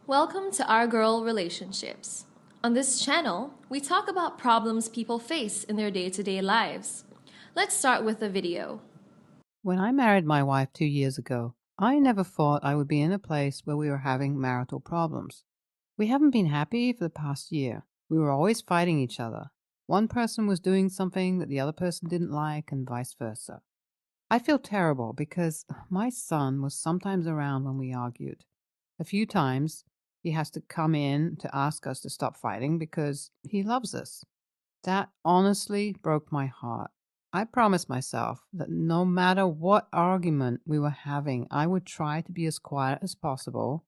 Welcome to Our Girl Relationships. On this channel, we talk about problems people face in their day-to-day lives. Let's start with a video. When I married my wife 2 years ago, I never thought I would be in a place where we were having marital problems. We haven't been happy for the past year. We were always fighting each other. One person was doing something that the other person didn't like, and vice versa. I feel terrible because my son was sometimes around when we argued. A few times, he has to come in to ask us to stop fighting because he loves us. That honestly broke my heart. I promised myself that no matter what argument we were having, I would try to be as quiet as possible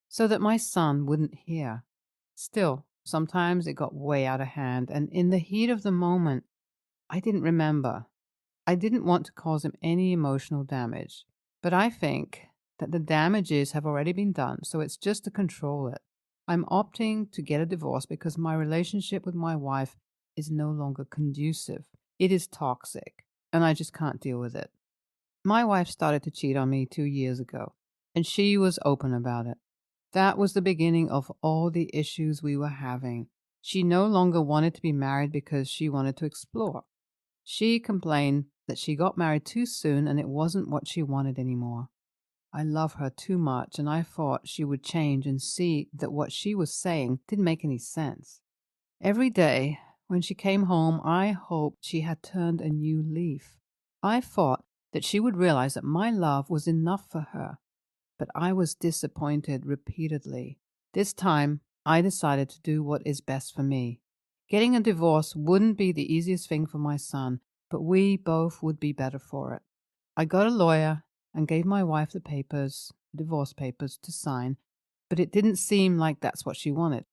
so that my son wouldn't hear. Still, sometimes it got way out of hand, and in the heat of the moment, I didn't remember. I didn't want to cause him any emotional damage, but I think that the damages have already been done, so it's just to control it. I'm opting to get a divorce because my relationship with my wife is no longer conducive. It is toxic, and I just can't deal with it. My wife started to cheat on me 2 years ago, and she was open about it. That was the beginning of all the issues we were having. She no longer wanted to be married because she wanted to explore. She complained that she got married too soon and it wasn't what she wanted anymore. I love her too much, and I thought she would change and see that what she was saying didn't make any sense. Every day, when she came home, I hoped she had turned a new leaf. I thought that she would realize that my love was enough for her, but I was disappointed repeatedly. This time, I decided to do what is best for me. Getting a divorce wouldn't be the easiest thing for my son, but we both would be better for it. I got a lawyer and gave my wife the papers, divorce papers, to sign, but it didn't seem like that's what she wanted.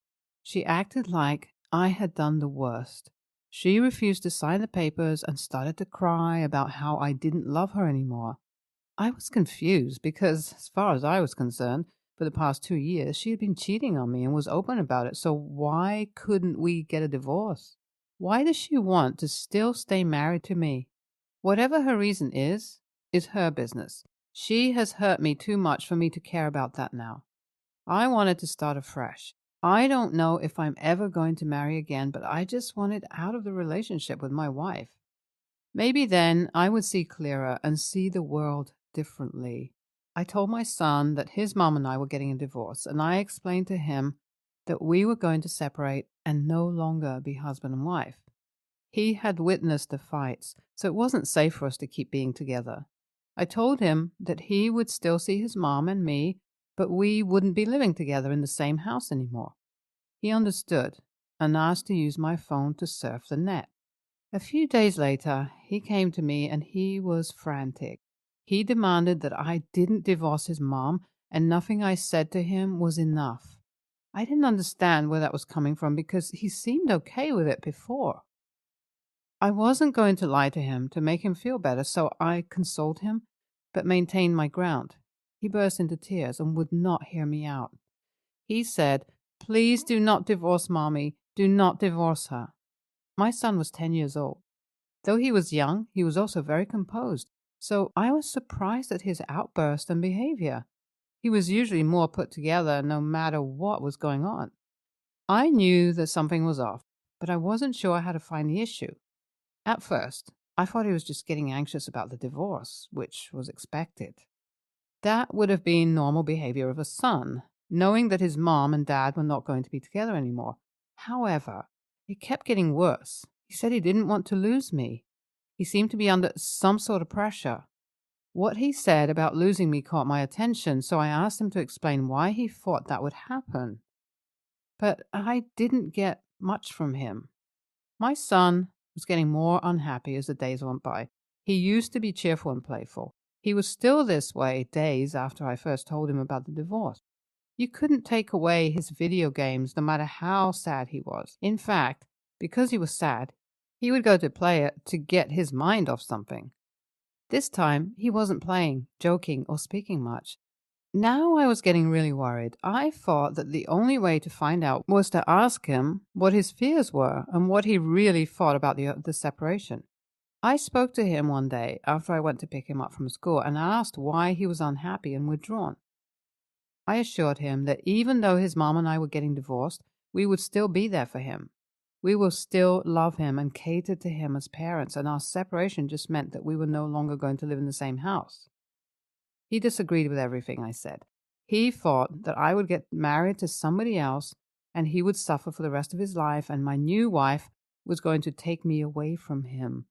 She acted like I had done the worst. She refused to sign the papers and started to cry about how I didn't love her anymore. I was confused because, as far as I was concerned, for the past 2 years, she had been cheating on me and was open about it. So why couldn't we get a divorce? Why does she want to still stay married to me? Whatever her reason is her business. She has hurt me too much for me to care about that now. I wanted to start afresh. I don't know if I'm ever going to marry again, but I just wanted out of the relationship with my wife. Maybe then I would see clearer and see the world differently. I told my son that his mom and I were getting a divorce, and I explained to him that we were going to separate and no longer be husband and wife. He had witnessed the fights, so it wasn't safe for us to keep being together. I told him that he would still see his mom and me, but we wouldn't be living together in the same house anymore. He understood and asked to use my phone to surf the net. A few days later, he came to me and he was frantic. He demanded that I didn't divorce his mom, and nothing I said to him was enough. I didn't understand where that was coming from because he seemed okay with it before. I wasn't going to lie to him to make him feel better, so I consoled him, but maintained my ground. He burst into tears and would not hear me out. He said, "Please do not divorce Mommy. Do not divorce her." My son was 10 years old. Though he was young, he was also very composed, so I was surprised at his outburst and behavior. He was usually more put together no matter what was going on. I knew that something was off, but I wasn't sure how to find the issue. At first, I thought he was just getting anxious about the divorce, which was expected. That would have been normal behavior of a son, knowing that his mom and dad were not going to be together anymore. However, it kept getting worse. He said he didn't want to lose me. He seemed to be under some sort of pressure. What he said about losing me caught my attention, so I asked him to explain why he thought that would happen. But I didn't get much from him. My son was getting more unhappy as the days went by. He used to be cheerful and playful. He was still this way days after I first told him about the divorce. You couldn't take away his video games no matter how sad he was. In fact, because he was sad, he would go to play it to get his mind off something. This time, he wasn't playing, joking, or speaking much. Now I was getting really worried. I thought that the only way to find out was to ask him what his fears were and what he really thought about the separation. I spoke to him one day after I went to pick him up from school and asked why he was unhappy and withdrawn. I assured him that even though his mom and I were getting divorced, we would still be there for him. We will still love him and cater to him as parents, and our separation just meant that we were no longer going to live in the same house. He disagreed with everything I said. He thought that I would get married to somebody else and he would suffer for the rest of his life, and my new wife was going to take me away from him.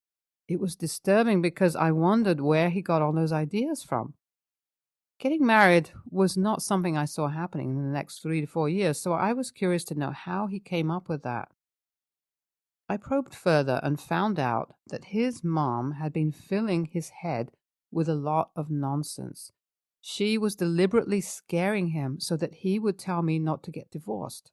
It was disturbing because I wondered where he got all those ideas from. Getting married was not something I saw happening in the next 3 to 4 years, so I was curious to know how he came up with that. I probed further and found out that his mom had been filling his head with a lot of nonsense. She was deliberately scaring him so that he would tell me not to get divorced.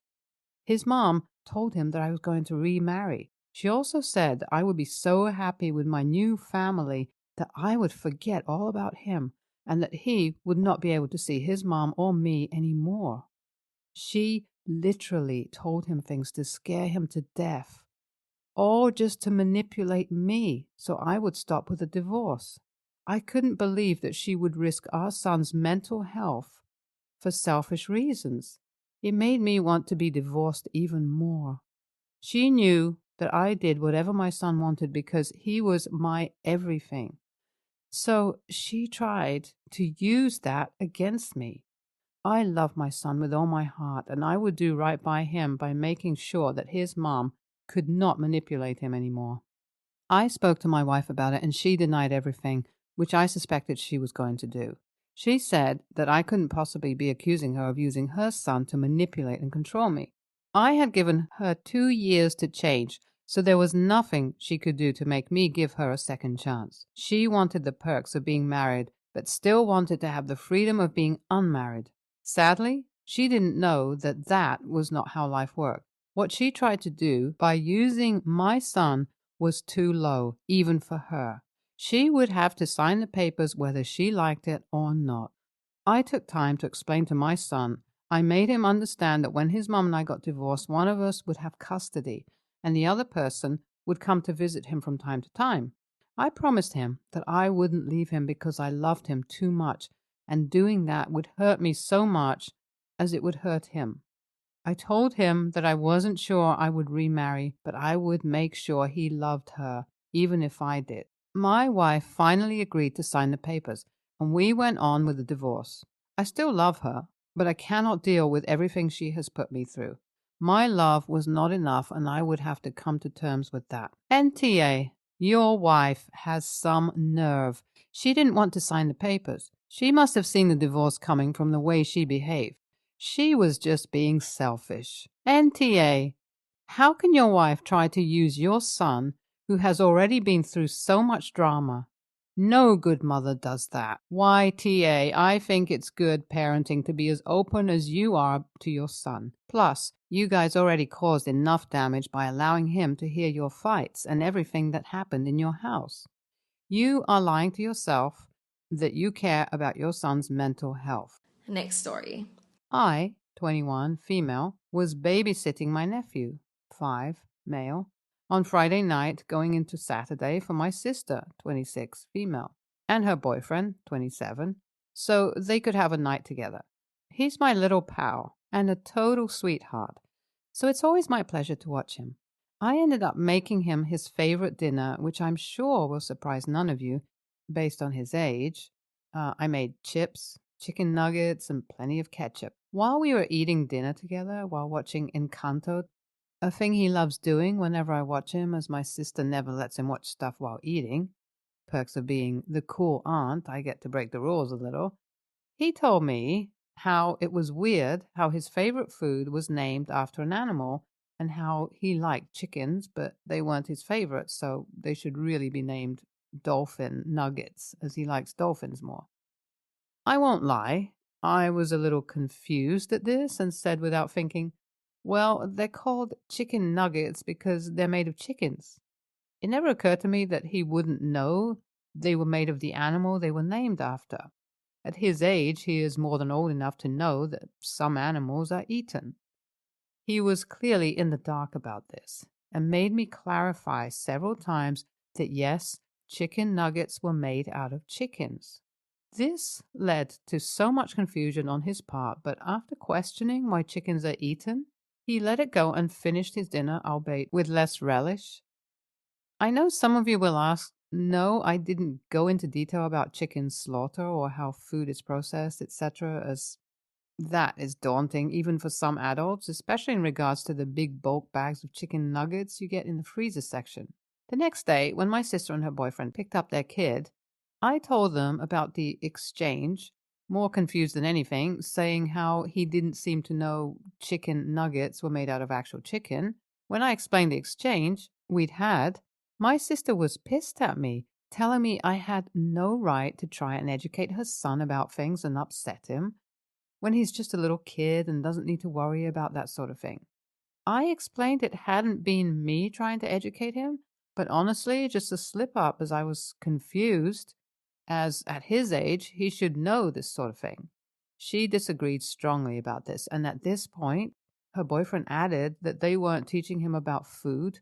His mom told him that I was going to remarry. She also said I would be so happy with my new family that I would forget all about him and that he would not be able to see his mom or me anymore. She literally told him things to scare him to death, all just to manipulate me so I would stop with the divorce. I couldn't believe that she would risk our son's mental health for selfish reasons. It made me want to be divorced even more. She knew that I did whatever my son wanted because he was my everything. So she tried to use that against me. I love my son with all my heart, and I would do right by him by making sure that his mom could not manipulate him anymore. I spoke to my wife about it, and she denied everything, which I suspected she was going to do. She said that I couldn't possibly be accusing her of using her son to manipulate and control me. I had given her 2 years to change, so there was nothing she could do to make me give her a second chance. She wanted the perks of being married, but still wanted to have the freedom of being unmarried. Sadly, she didn't know that that was not how life worked. What she tried to do by using my son was too low, even for her. She would have to sign the papers whether she liked it or not. I took time to explain to my son. I made him understand that when his mom and I got divorced, one of us would have custody, and the other person would come to visit him from time to time. I promised him that I wouldn't leave him because I loved him too much, and doing that would hurt me so much as it would hurt him. I told him that I wasn't sure I would remarry, but I would make sure he loved her, even if I did. My wife finally agreed to sign the papers, and we went on with the divorce. I still love her, but I cannot deal with everything she has put me through. My love was not enough, and I would have to come to terms with that. NTA, your wife has some nerve. She didn't want to sign the papers. She must have seen the divorce coming from the way she behaved. She was just being selfish. NTA, how can your wife try to use your son, who has already been through so much drama? No good mother does that. YTA, I think it's good parenting to be as open as you are to your son. Plus, you guys already caused enough damage by allowing him to hear your fights and everything that happened in your house. You are lying to yourself that you care about your son's mental health. Next story. I, 21, female, was babysitting my nephew, 5, male, on Friday night going into Saturday for my sister, 26, female, and her boyfriend, 27, so they could have a night together. He's my little pal and a total sweetheart, so it's always my pleasure to watch him. I ended up making him his favorite dinner, which I'm sure will surprise none of you based on his age. I made chips, chicken nuggets, and plenty of ketchup. While we were eating dinner together while watching Encanto, a thing he loves doing whenever I watch him, as my sister never lets him watch stuff while eating, perks of being the cool aunt, I get to break the rules a little, he told me how it was weird how his favorite food was named after an animal and how he liked chickens, but they weren't his favorite, so they should really be named dolphin nuggets, as he likes dolphins more. I won't lie, I was a little confused at this and said without thinking, well, they're called chicken nuggets because they're made of chickens. It never occurred to me that he wouldn't know they were made of the animal they were named after. At his age, he is more than old enough to know that some animals are eaten. He was clearly in the dark about this and made me clarify several times that yes, chicken nuggets were made out of chickens. This led to so much confusion on his part, but after questioning why chickens are eaten, he let it go and finished his dinner, albeit with less relish. I know some of you will ask, no, I didn't go into detail about chicken slaughter or how food is processed, etc., as that is daunting even for some adults, especially in regards to the big bulk bags of chicken nuggets you get in the freezer section. The next day, when my sister and her boyfriend picked up their kid, I told them about the exchange, more confused than anything, saying how he didn't seem to know chicken nuggets were made out of actual chicken. When I explained the exchange we'd had, my sister was pissed at me, telling me I had no right to try and educate her son about things and upset him when he's just a little kid and doesn't need to worry about that sort of thing. I explained it hadn't been me trying to educate him, but honestly, just a slip up as I was confused, as at his age, he should know this sort of thing. She disagreed strongly about this, and at this point, her boyfriend added that they weren't teaching him about food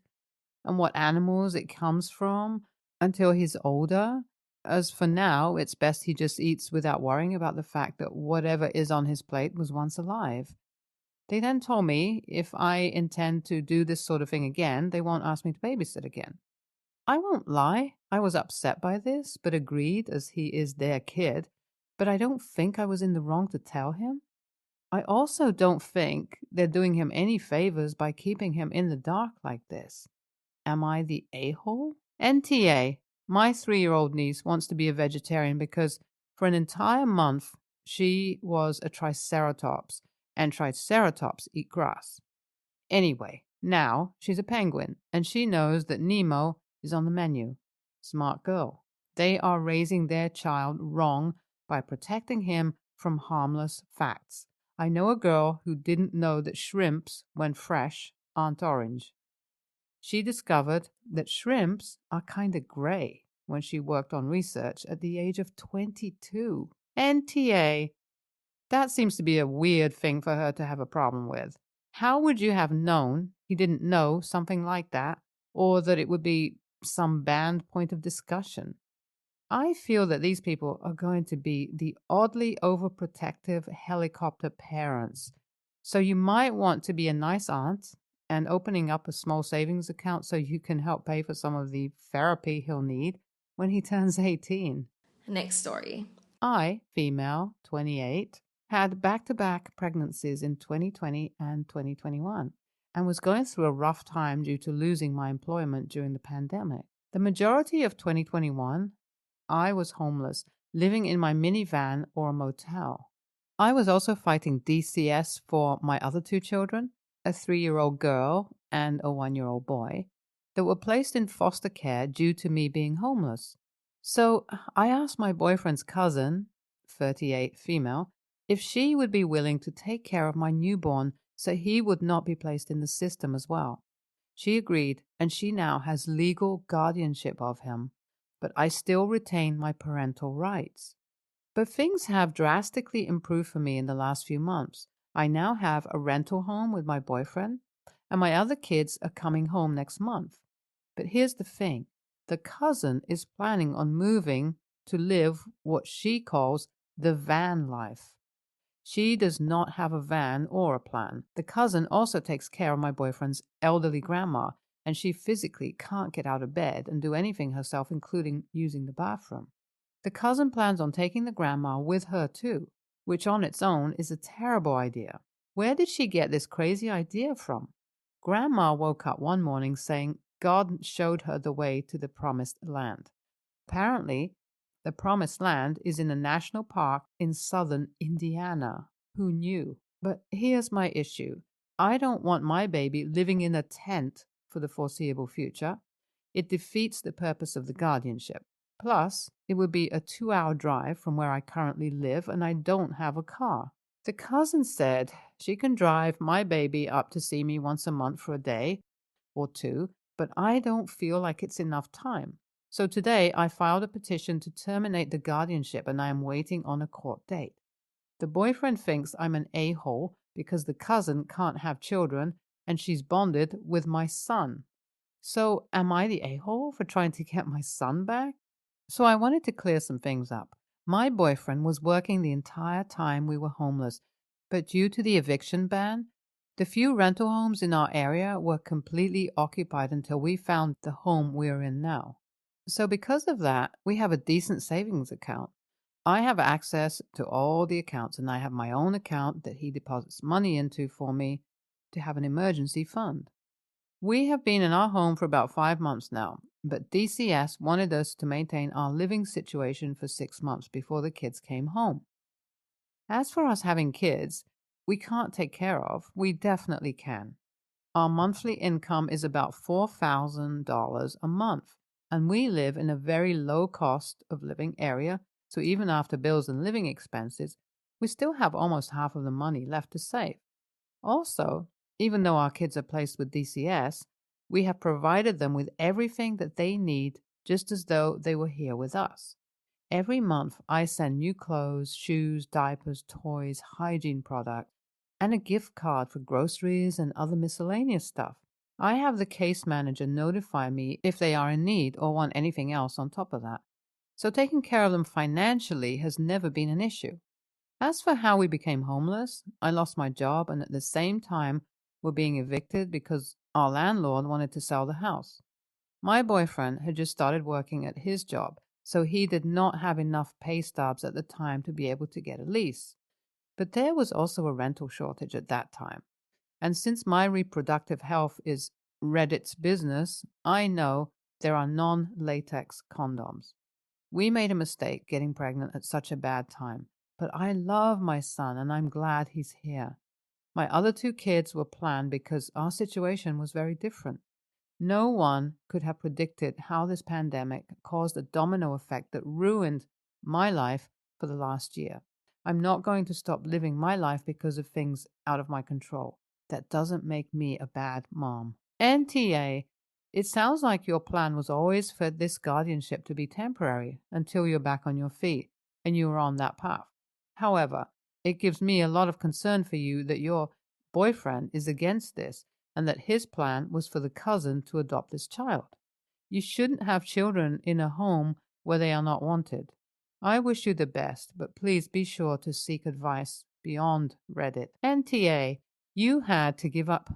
and what animals it comes from until he's older. As for now, it's best he just eats without worrying about the fact that whatever is on his plate was once alive. They then told me if I intend to do this sort of thing again, they won't ask me to babysit again. I won't lie, I was upset by this, but agreed as he is their kid. But I don't think I was in the wrong to tell him. I also don't think they're doing him any favors by keeping him in the dark like this. Am I the a-hole? NTA, my 3-year-old niece wants to be a vegetarian because for an entire month she was a triceratops, and triceratops eat grass. Anyway, now she's a penguin, and she knows that Nemo is on the menu. Smart girl. They are raising their child wrong by protecting him from harmless facts. I know a girl who didn't know that shrimps, when fresh, aren't orange. She discovered that shrimps are kind of gray when she worked on research at the age of 22. NTA. That seems to be a weird thing for her to have a problem with. How would you have known he didn't know something like that, or that it would be some banned point of discussion? I feel that these people are going to be the oddly overprotective helicopter parents. So you might want to be a nice aunt and opening up a small savings account so you can help pay for some of the therapy he'll need when he turns 18. Next story. I, female, 28, had back-to-back pregnancies in 2020 and 2021 and was going through a rough time due to losing my employment during the pandemic. The majority of 2021, I was homeless, living in my minivan or a motel. I was also fighting DCS for my other 2 children, a 3-year-old girl and a 1-year-old boy, that were placed in foster care due to me being homeless. So I asked my boyfriend's cousin, 38 female, if she would be willing to take care of my newborn so he would not be placed in the system as well. She agreed, and she now has legal guardianship of him, but I still retain my parental rights. But things have drastically improved for me in the last few months. I now have a rental home with my boyfriend, and my other kids are coming home next month. But here's the thing. The cousin is planning on moving to live what she calls the van life. She does not have a van or a plan. The cousin also takes care of my boyfriend's elderly grandma, and she physically can't get out of bed and do anything herself, including using the bathroom. The cousin plans on taking the grandma with her too, which on its own is a terrible idea. Where did she get this crazy idea from? Grandma woke up one morning saying God showed her the way to the promised land. Apparently, the promised land is in a national park in southern Indiana. Who knew? But here's my issue. I don't want my baby living in a tent for the foreseeable future. It defeats the purpose of the guardianship. Plus, it would be a 2-hour drive from where I currently live, and I don't have a car. The cousin said she can drive my baby up to see me once a month for a day or 2, but I don't feel like it's enough time. So today I filed a petition to terminate the guardianship, and I am waiting on a court date. The boyfriend thinks I'm an a-hole because the cousin can't have children and she's bonded with my son. So, am I the a-hole for trying to get my son back? So, I wanted to clear some things up. My boyfriend was working the entire time we were homeless, but due to the eviction ban, the few rental homes in our area were completely occupied until we found the home we're in now. So, because of that, we have a decent savings account. I have access to all the accounts, and I have my own account that he deposits money into for me to have an emergency fund. We have been in our home for about 5 months now, but DCS wanted us to maintain our living situation for 6 months before the kids came home. As for us having kids, we can't take care of, we definitely can. Our monthly income is about $4,000 a month, and we live in a very low cost of living area, so even after bills and living expenses, we still have almost half of the money left to save. Also, even though our kids are placed with DCS, we have provided them with everything that they need just as though they were here with us. Every month, I send new clothes, shoes, diapers, toys, hygiene products, and a gift card for groceries and other miscellaneous stuff. I have the case manager notify me if they are in need or want anything else on top of that. So taking care of them financially has never been an issue. As for how we became homeless, I lost my job and at the same time were being evicted because our landlord wanted to sell the house. My boyfriend had just started working at his job, so he did not have enough pay stubs at the time to be able to get a lease. But there was also a rental shortage at that time. And since my reproductive health is Reddit's business, I know there are non-latex condoms. We made a mistake getting pregnant at such a bad time, but I love my son and I'm glad he's here. My other two kids were planned because our situation was very different. No one could have predicted how this pandemic caused a domino effect that ruined my life for the last year. I'm not going to stop living my life because of things out of my control. That doesn't make me a bad mom. NTA, it sounds like your plan was always for this guardianship to be temporary until you're back on your feet and you are on that path. However, it gives me a lot of concern for you that your boyfriend is against this and that his plan was for the cousin to adopt this child. You shouldn't have children in a home where they are not wanted. I wish you the best, but please be sure to seek advice beyond Reddit. NTA, you had to give up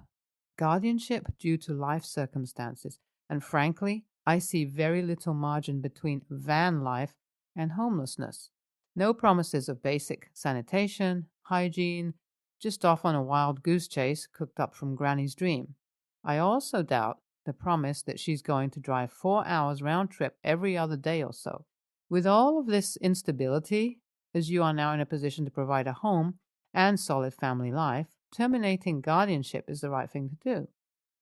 guardianship due to life circumstances, and frankly, I see very little margin between van life and homelessness. No promises of basic sanitation, hygiene, just off on a wild goose chase cooked up from Granny's dream. I also doubt the promise that she's going to drive 4 hours round trip every other day or so. With all of this instability, as you are now in a position to provide a home and solid family life, terminating guardianship is the right thing to do.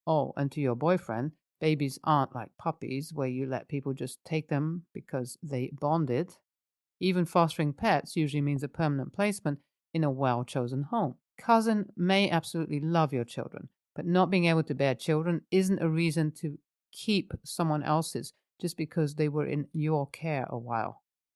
Oh, and to your boyfriend, babies aren't like puppies where you let people just take them because they bonded. Even fostering pets usually means a permanent placement in a well-chosen home. Cousin may absolutely love your children, but not being able to bear children isn't a reason to keep someone else's just because they were in your care a while.